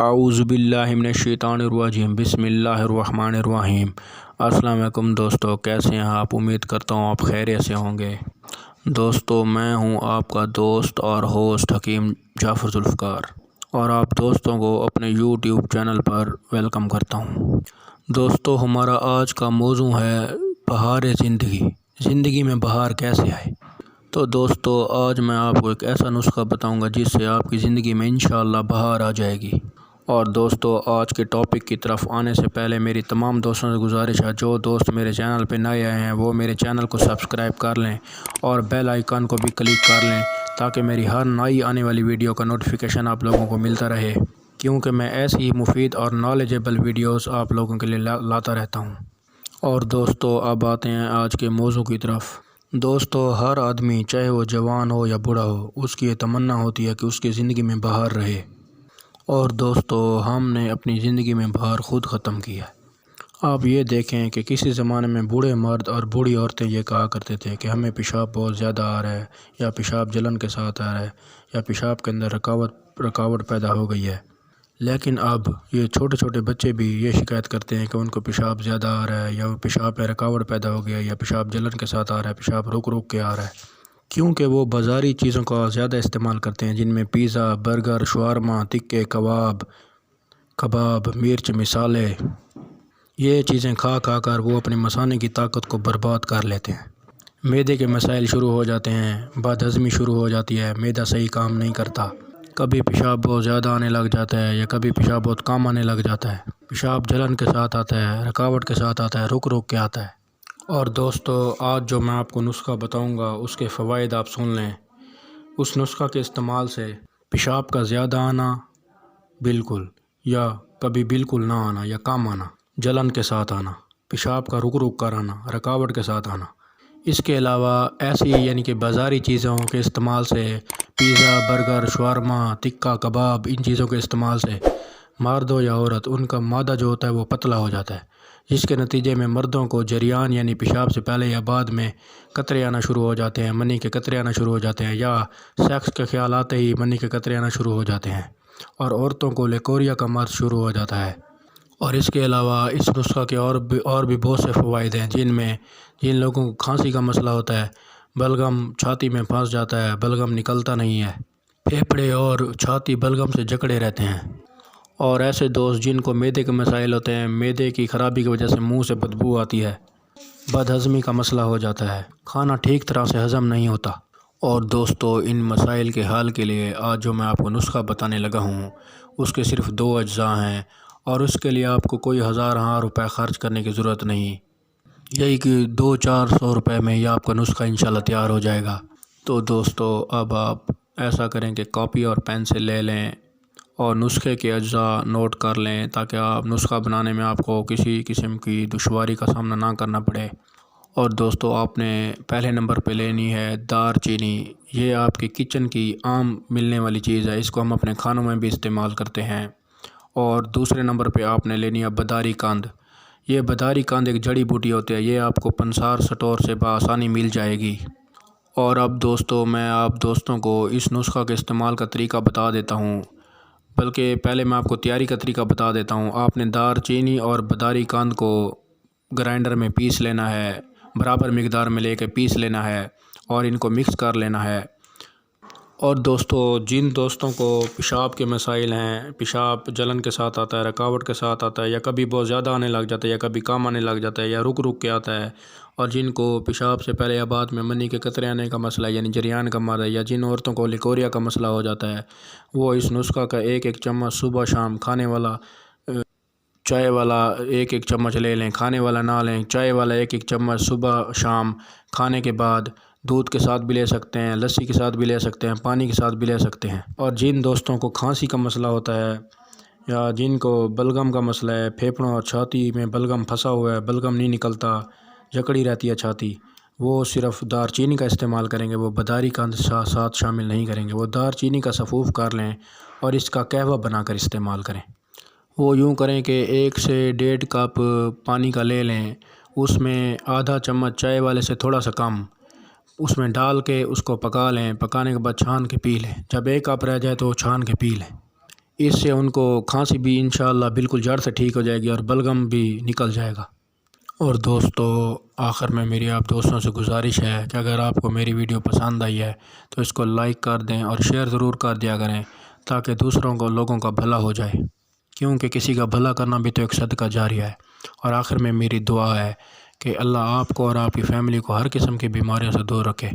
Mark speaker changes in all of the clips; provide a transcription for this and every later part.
Speaker 1: اعوذ باللہ من الشیطان الرجیم بسم اللہ الرحمن الرحیم۔ السلام علیکم دوستو، کیسے ہیں آپ؟ امید کرتا ہوں آپ خیریت سے ہوں گے۔ دوستو، میں ہوں آپ کا دوست اور ہوسٹ حکیم جعفر ذوالفقار، اور آپ دوستوں کو اپنے یوٹیوب چینل پر ویلکم کرتا ہوں۔ دوستو، ہمارا آج کا موضوع ہے بہار زندگی میں بہار کیسے آئے۔ تو دوستو، آج میں آپ کو ایک ایسا نسخہ بتاؤں گا جس سے آپ کی زندگی میں انشاءاللہ بہار آ جائے گی۔ اور دوستو، آج کے ٹاپک کی طرف آنے سے پہلے میری تمام دوستوں سے گزارش ہے، جو دوست میرے چینل پہ نئے آئے ہیں وہ میرے چینل کو سبسکرائب کر لیں اور بیل آئیکن کو بھی کلک کر لیں تاکہ میری ہر نئی آنے والی ویڈیو کا نوٹیفیکیشن آپ لوگوں کو ملتا رہے، کیونکہ میں ایسی ہی مفید اور نالجیبل ویڈیوز آپ لوگوں کے لیے لاتا رہتا ہوں۔ اور دوستو، اب آتے ہیں آج کے موضوع کی طرف۔ دوستو، ہر آدمی چاہے وہ جوان ہو یا بوڑھا ہو، اس کی یہ تمنا ہوتی ہے کہ اس کی زندگی میں بہار رہے۔ اور دوستو، ہم نے اپنی زندگی میں بہار خود ختم کیا ہے۔ آپ یہ دیکھیں کہ کسی زمانے میں بوڑھے مرد اور بوڑھی عورتیں یہ کہا کرتے تھے کہ ہمیں پیشاب بہت زیادہ آ رہا ہے، یا پیشاب جلن کے ساتھ آ رہا ہے، یا پیشاب کے اندر رکاوٹ پیدا ہو گئی ہے۔ لیکن اب یہ چھوٹے چھوٹے بچے بھی یہ شکایت کرتے ہیں کہ ان کو پیشاب زیادہ آ رہا ہے، یا پیشاب میں رکاوٹ پیدا ہو گیا ہے، یا پیشاب جلن کے ساتھ آ رہا ہے، پیشاب رک کے آ رہا ہے، کیونکہ وہ بازاری چیزوں کا زیادہ استعمال کرتے ہیں، جن میں پیزا، برگر، شاورما، تکے، کباب، مرچ، مسالے، یہ چیزیں کھا کر وہ اپنی مثانے کی طاقت کو برباد کر لیتے ہیں۔ معدے کے مسائل شروع ہو جاتے ہیں، بد ہضمی شروع ہو جاتی ہے، معدہ صحیح کام نہیں کرتا، کبھی پیشاب بہت زیادہ آنے لگ جاتا ہے یا کبھی پیشاب بہت کم آنے لگ جاتا ہے، پیشاب جلن کے ساتھ آتا ہے، رکاوٹ کے ساتھ آتا ہے، رک کے آتا ہے۔ اور دوستو، آج جو میں آپ کو نسخہ بتاؤں گا اس کے فوائد آپ سن لیں۔ اس نسخہ کے استعمال سے پیشاب کا زیادہ آنا بالکل، یا کبھی بالکل نہ آنا یا کم آنا، جلن کے ساتھ آنا، پیشاب کا رک کر آنا، رکاوٹ کے ساتھ آنا۔ اس کے علاوہ ایسی یعنی کہ بازاری چیزوں کے استعمال سے، پیزا، برگر، شاورما، تکہ کباب، ان چیزوں کے استعمال سے مرد ہو یا عورت، ان کا معدہ جو ہوتا ہے وہ پتلا ہو جاتا ہے، جس کے نتیجے میں مردوں کو جریان یعنی پیشاب سے پہلے یا بعد میں قطرے آنا شروع ہو جاتے ہیں، منی کے قطرے آنا شروع ہو جاتے ہیں، یا سیکس کے خیال آتے ہی منی کے قطرے آنا شروع ہو جاتے ہیں، اور عورتوں کو لیکوریا کا مرض شروع ہو جاتا ہے۔ اور اس کے علاوہ اس نسخہ کے اور بھی بہت سے فوائد ہیں، جن لوگوں کو کھانسی کا مسئلہ ہوتا ہے، بلغم چھاتی میں پھنس جاتا ہے، بلغم نکلتا نہیں ہے، پھیپھڑے اور چھاتی بلغم سے جکڑے رہتے ہیں، اور ایسے دوست جن کو معدے کے مسائل ہوتے ہیں، معدے کی خرابی کی وجہ سے منہ سے بدبو آتی ہے، بد ہضمی کا مسئلہ ہو جاتا ہے، کھانا ٹھیک طرح سے ہضم نہیں ہوتا۔ اور دوستو، ان مسائل کے حل کے لیے آج جو میں آپ کو نسخہ بتانے لگا ہوں اس کے صرف 2 اجزاء ہیں، اور اس کے لیے آپ کو کوئی ہزار روپے خرچ کرنے کی ضرورت نہیں، یہی کہ 200-400 روپے میں یہ آپ کا نسخہ انشاءاللہ تیار ہو جائے گا۔ تو دوستو، اب آپ ایسا کریں کہ کاپی اور پین سے لے لیں اور نسخے کے اجزاء نوٹ کر لیں، تاکہ آپ نسخہ بنانے میں آپ کو کسی قسم کی دشواری کا سامنا نہ کرنا پڑے۔ اور دوستو، آپ نے پہلے نمبر پہ لینی ہے دار چینی۔ یہ آپ کی کچن کی عام ملنے والی چیز ہے، اس کو ہم اپنے کھانوں میں بھی استعمال کرتے ہیں۔ اور دوسرے نمبر پہ آپ نے لینی ہے بداری کاند۔ یہ بداری کاند ایک جڑی بوٹی ہوتی ہے، یہ آپ کو پنسار سٹور سے بآسانی مل جائے گی۔ اور اب دوستو، میں آپ دوستوں کو اس نسخہ کے استعمال کا طریقہ بتا دیتا ہوں، بلکہ پہلے میں آپ کو تیاری کا طریقہ بتا دیتا ہوں۔ آپ نے دار چینی اور بداری کاند کو گرائنڈر میں پیس لینا ہے، برابر مقدار میں لے کے پیس لینا ہے، اور ان کو مکس کر لینا ہے۔ اور دوستو، جن دوستوں کو پیشاب کے مسائل ہیں، پیشاب جلن کے ساتھ آتا ہے، رکاوٹ کے ساتھ آتا ہے، یا کبھی بہت زیادہ آنے لگ جاتا ہے، یا کبھی کم آنے لگ جاتا ہے، یا رک کے آتا ہے، اور جن کو پیشاب سے پہلے یا بعد میں منی کے قطرے آنے کا مسئلہ ہے یعنی جریان کا مرض ہے، یا جن عورتوں کو لیکوریا کا مسئلہ ہو جاتا ہے، وہ اس نسخہ کا ایک چمچ صبح شام کھانے والا، چائے والا ایک چمچ لے لیں، کھانے والا نہ لیں، چائے والا ایک چمچ صبح شام کھانے کے بعد، دودھ کے ساتھ بھی لے سکتے ہیں، لسی کے ساتھ بھی لے سکتے ہیں، پانی کے ساتھ بھی لے سکتے ہیں۔ اور جن دوستوں کو کھانسی کا مسئلہ ہوتا ہے، یا جن کو بلغم کا مسئلہ ہے، پھیپھڑوں اور چھاتی میں بلغم پھنسا ہوا ہے، بلغم نہیں نکلتا، جکڑی رہتی ہے چھاتی، وہ صرف دار چینی کا استعمال کریں گے، وہ بداری کاند ساتھ شامل نہیں کریں گے۔ وہ دار چینی کا سفوف کر لیں اور اس کا قہوہ بنا کر استعمال کریں۔ وہ یوں کریں کہ 1 سے 1.5 کپ پانی کا لے لیں، اس میں آدھا چمچ چائے والے سے تھوڑا سا کم اس میں ڈال کے اس کو پکا لیں، پکانے کے بعد چھان کے پی لیں، جب 1 کپ رہ جائے تو چھان کے پی لیں۔ اس سے ان کو کھانسی بھی انشاءاللہ بالکل جڑ سے ٹھیک ہو جائے گی اور بلغم بھی نکل جائے گا۔ اور دوستو آخر میں میری آپ دوستوں سے گزارش ہے کہ اگر آپ کو میری ویڈیو پسند آئی ہے تو اس کو لائک کر دیں اور شیئر ضرور کر دیا کریں تاکہ دوسروں کو لوگوں کا بھلا ہو جائے، کیونکہ کسی کا بھلا کرنا بھی تو ایک صدقہ جاریہ ہے۔ اور آخر میں میری دعا ہے کہ اللہ آپ کو اور آپ کی فیملی کو ہر قسم کی بیماریوں سے دور رکھے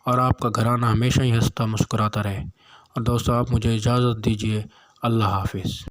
Speaker 1: اور آپ کا گھرانہ ہمیشہ ہی ہنستا مسکراتا رہے۔ اور دوستو آپ مجھے اجازت دیجیے، اللہ حافظ۔